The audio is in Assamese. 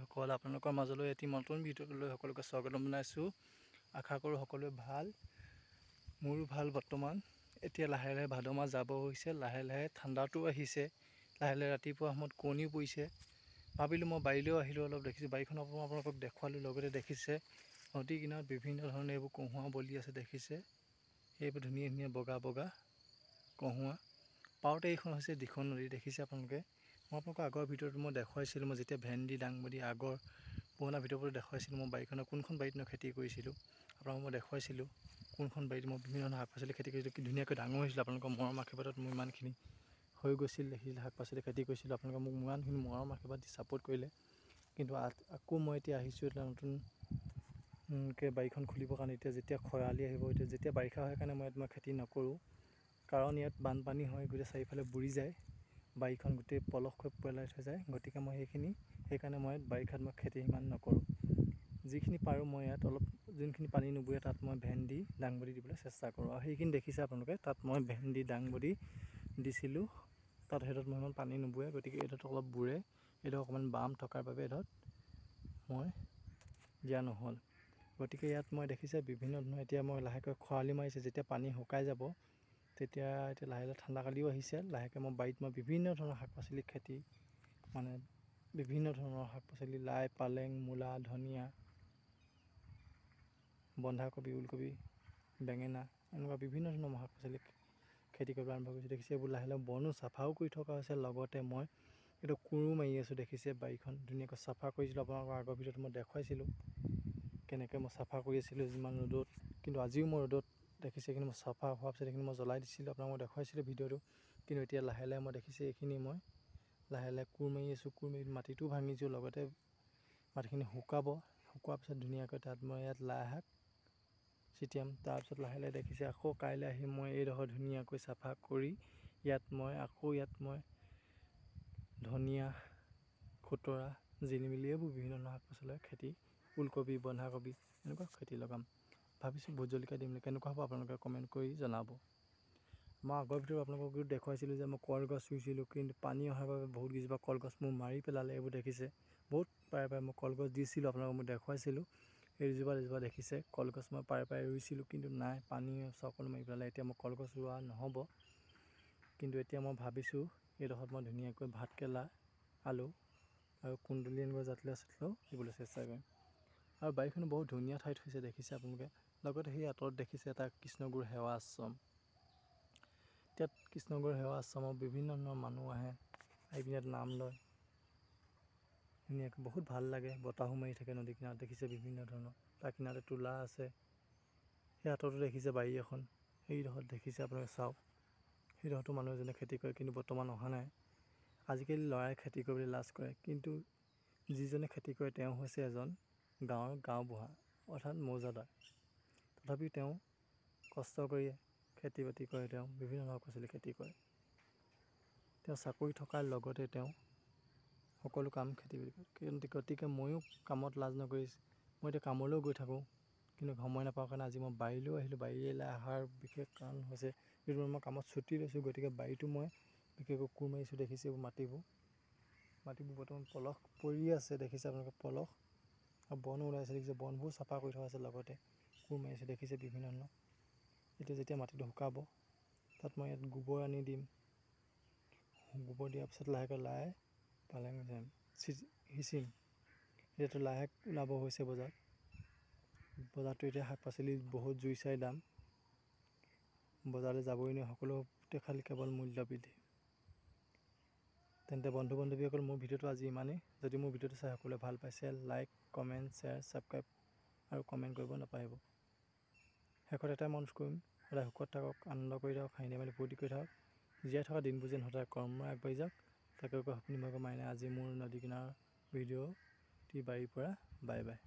ভাইসকল, আপোনালোকৰ মাজলৈ এটি নতুন ভিডিঅ'লৈ সকলোকে স্বাগতম জনাইছোঁ। আশা কৰোঁ সকলোৱে ভাল। মোৰো ভাল বৰ্তমান। এতিয়া লাহে লাহে ভাদ মাহ যাব হৈছে, লাহে লাহে ঠাণ্ডাটো আহিছে, লাহে লাহে ৰাতিপুৱা সময়ত কুঁৱলীও পৰিছে। ভাবিলোঁ মই বাৰীলৈও আহিলোঁ, অলপ দেখিছোঁ বাৰীখন আপোনালোকক দেখুৱালোঁ। লগতে দেখিছে নদী কিনাৰত বিভিন্ন ধৰণৰ এইবোৰ কহুৱা বলি আছে, দেখিছে এইবোৰ ধুনীয়া ধুনীয়া বগা বগা কহুৱা। পাওঁতে এইখন হৈছে দিখৌ নদী, দেখিছে আপোনালোকে। মই আপোনালোকক আগৰ ভিডিঅ'টো মই দেখুৱাইছিলোঁ, মই যেতিয়া ভেন্দি দাংবডি আগৰ পুৰণা ভিডিঅ'বোৰ দেখুৱাইছিলোঁ, মই বাৰীখনৰ কোনখন বাৰীত মই খেতি কৰিছিলোঁ আপোনালোকক মই দেখুৱাইছিলোঁ। কোনখন বাৰীত মই বিভিন্ন ধৰণৰ শাক পাচলি খেতি কৰিছিলোঁ, কি ধুনীয়াকৈ ডাঙৰ হৈছিল। আপোনালোকৰ মৰম আশীৰ্বাদত মোৰ ইমানখিনি হৈ গৈছিল, দেখিছিল শাক পাচলি খেতি কৰিছিলোঁ। আপোনালোকে মোক ইমানখিনি মৰম আশীৰ্বাদ দি ছাপোৰ্ট কৰিলে। কিন্তু আকৌ মই এতিয়া আহিছোঁ এটা নতুনকৈ বাৰীখন খুলিবৰ কাৰণে। এতিয়া যেতিয়া খৰালি আহিব, এতিয়া যেতিয়া বাৰিষা হয় কাৰণে মই খেতি নকৰোঁ, কাৰণ ইয়াত বানপানী হয়, গোটেই চাৰিওফালে বুৰি যায়, বাৰীখন গোটেই পলস হৈ পেলাই থৈ যায়। গতিকে মই সেইকাৰণে মই বাৰিষাত মই খেতি সিমান নকৰোঁ। যিখিনি পাৰোঁ মই ইয়াত অলপ, যোনখিনি পানী নুবুৰে তাত মই ভেন্দি দাংবডি দিবলৈ চেষ্টা কৰোঁ। আৰু সেইখিনি দেখিছে আপোনালোকে, তাত মই ভেন্দি দাংবডি দিছিলোঁ। তাত সেইটোত মই ইমান পানী নুবুৰে, গতিকে এইটোত অলপ বুৰে, এইটো অকণমান বাম থকাৰ বাবে এইটোত মই দিয়া নহ'ল। গতিকে ইয়াত মই দেখিছে বিভিন্ন ধৰণৰ, এতিয়া মই লাহেকৈ খৰালি মাৰিছে, যেতিয়া পানী শুকাই যাব তেতিয়া এতিয়া লাহে লাহে ঠাণ্ডাকালিও আহিছে, লাহেকৈ মই বাৰীত মই বিভিন্ন ধৰণৰ শাক পাচলি খেতি, মানে বিভিন্ন ধৰণৰ শাক পাচলি, লাই পালেং মূলা ধনিয়া বন্ধাকবি ওলকবি বেঙেনা, এনেকুৱা বিভিন্ন ধৰণৰ শাক পাচলি খেতি কৰিব আৰম্ভ কৰিছোঁ। দেখিছে এইবোৰ লাহে লাহে বনো চাফাও কৰি থকা হৈছে। লগতে মই এইটো কোৰো মাৰি আছোঁ, দেখিছে বাৰীখন ধুনীয়াকৈ চাফা কৰিছিলোঁ। আপোনালোকৰ আগৰ ভিডিঅ'টো মই দেখুৱাইছিলোঁ কেনেকৈ মই চাফা কৰি আছিলোঁ যিমান ৰ'দত। কিন্তু আজিও মই ৰ'দত দেখিছে এইখিনি মই চাফা হোৱাৰ পিছত এইখিনি মই জ্বলাই দিছিলোঁ, আপোনালোকক মই দেখুৱাইছিলোঁ ভিডিঅ'টো। কিন্তু এতিয়া লাহে লাহে মই দেখিছে এইখিনি মই লাহে লাহে কোৰ মাৰি আছোঁ, কোৰ মাৰি মাটিটো ভাঙিছোঁ। লগতে মাটিখিনি শুকোৱাৰ পিছত ধুনীয়াকৈ তাত মই ইয়াত লাই শাক ছিটিয়াম। তাৰপিছত লাহে লাহে দেখিছে আকৌ কাইলৈ আহি মই এইডোখৰ ধুনীয়াকৈ চাফা কৰি ইয়াত মই ধনিয়া খুতৰা জিলিমিলি এইবোৰ বিভিন্ন ধৰণৰ শাক পাচলিৰ খেতি, ওলকবি বন্ধাকবি এনেকুৱা খেতি লগাম। ভাবিছোঁ ভোট জলকীয়া দিম, কেনেকুৱা হ'ব আপোনালোকে কমেণ্ট কৰি জনাব। মই আগৰ ভিডিঅ'ত আপোনালোকক দেখুৱাইছিলোঁ যে মই কলগছ ৰুইছিলোঁ, কিন্তু পানী অহাৰ বাবে বহুত কেইজোপা কলগছ মোৰ মাৰি পেলালে। এইবোৰ দেখিছে বহুত পাৰে মই কলগছ দিছিলোঁ, আপোনালোকক মই দেখুৱাইছিলোঁ। এজোপা দেখিছে কলগছ মই পাৰে ৰুইছিলোঁ, কিন্তু নাই, পানী সকলো মাৰি পেলালে। এতিয়া মই কলগছ ৰোৱা নহ'ব, কিন্তু এতিয়া মই ভাবিছোঁ এইডোখৰত মই ধুনীয়াকৈ ভাতকেৰেলা আলু আৰু কুন্দুলি এনেকুৱা জাতিলাও চাতিলাও দিবলৈ চেষ্টা কৰিম। আৰু বাৰীখন বহুত ধুনীয়া ঠাইত হৈছে, দেখিছে আপোনালোকে। লগতে সেই আঁতৰত দেখিছে এটা কৃষ্ণগুৰু সেৱা আশ্ৰম। ইয়াত কৃষ্ণগুৰু সেৱা আশ্ৰমত বিভিন্ন ধৰণৰ মানুহ আহি পিনে নাম লয়, ধুনীয়াকৈ বহুত ভাল লাগে, বতাহো মাৰি থাকে নদী কিনাৰত, দেখিছে বিভিন্ন ধৰণৰ। তাৰ কিনাৰতে তোলা আছে, সেই আঁতৰতো দেখিছে বাৰী এখন, সেইডোখৰত দেখিছে আপোনালোকে চাওক, সেইডোখৰতো মানুহ এজনে খেতি কৰে, কিন্তু বৰ্তমান অহা নাই। আজিকালি ল'ৰাই খেতি কৰিবলৈ লাজ কৰে, কিন্তু যিজনে খেতি কৰে তেওঁ হৈছে এজন গাঁওবুঢ়া, অৰ্থাৎ মৌজাদাৰ। তথাপিও তেওঁ কষ্ট কৰি খেতি বাতি কৰে, তেওঁ বিভিন্ন ধৰণৰ শাক পাচলি খেতি কৰে। তেওঁ চাকৰি থকাৰ লগতে তেওঁ সকলো কাম খেতি বাতি কৰে। গতিকে ময়ো কামত লাজ নকৰি মই এতিয়া কামলৈও গৈ থাকোঁ, কিন্তু সময় নাপাওঁ কাৰণে আজি মই বাৰীলৈও আহিলোঁ। বাৰীলৈ অহাৰ বিশেষ কাৰণ হৈছে যিটো মই কামত ছুটি লৈছোঁ, গতিকে বাৰীটো মই বিশেষকৈ কোৰ মাৰিছোঁ। দেখিছে এইবোৰ মাটিবোৰ বৰ্তমান পলস পৰি আছে, দেখিছে আপোনালোকে পলস আৰু বনো ওলাইছে, দেখিছে বনবোৰ চাফা কৰি থকা আছে। লগতে কোৰ মাৰিছে, দেখিছে বিভিন্ন ধৰণৰ। এতিয়া যেতিয়া মাটিটো শুকাব তাত মই ইয়াত গোবৰ আনি দিম, গোবৰ দিয়াৰ পিছত লাহেকৈ লাই পালেং সিঁচিম। এতিয়াতো লাই শাক ওলাব হৈছে বজাৰতো এতিয়া শাক পাচলি বহুত জুই চাই দাম, বজাৰলৈ যাবই নোৱাৰি, সকলোতে খালি কেৱল মূল্য বৃদ্ধি। তেন্তে বন্ধু বান্ধৱীসকল, মোৰ ভিডিঅ'টো আজি ইমানেই। যদি মোৰ ভিডিঅ'টো চাই সকলোৱে ভাল পাইছে, লাইক কমেণ্ট শ্বেয়াৰ ছাবস্ক্ৰাইব আৰু কমেণ্ট কৰিব নাপাহৰিব। শেষত এটাই মন কৰিম, সদায় সুখত থাকক, আনন্দ কৰি থাকক, হাঁহি ধেমালি ফূৰ্তি কৰি থাকক, জীয়াই থকা দিনবোৰ যেন সদায় কৰ্মই আগবাঢ়ি যাওক। তাকে সপোন মাৰিনে আজি মোৰ নদী কিনাৰৰ ভিডিঅ'টি বাৰীৰ পৰা বাই বাই।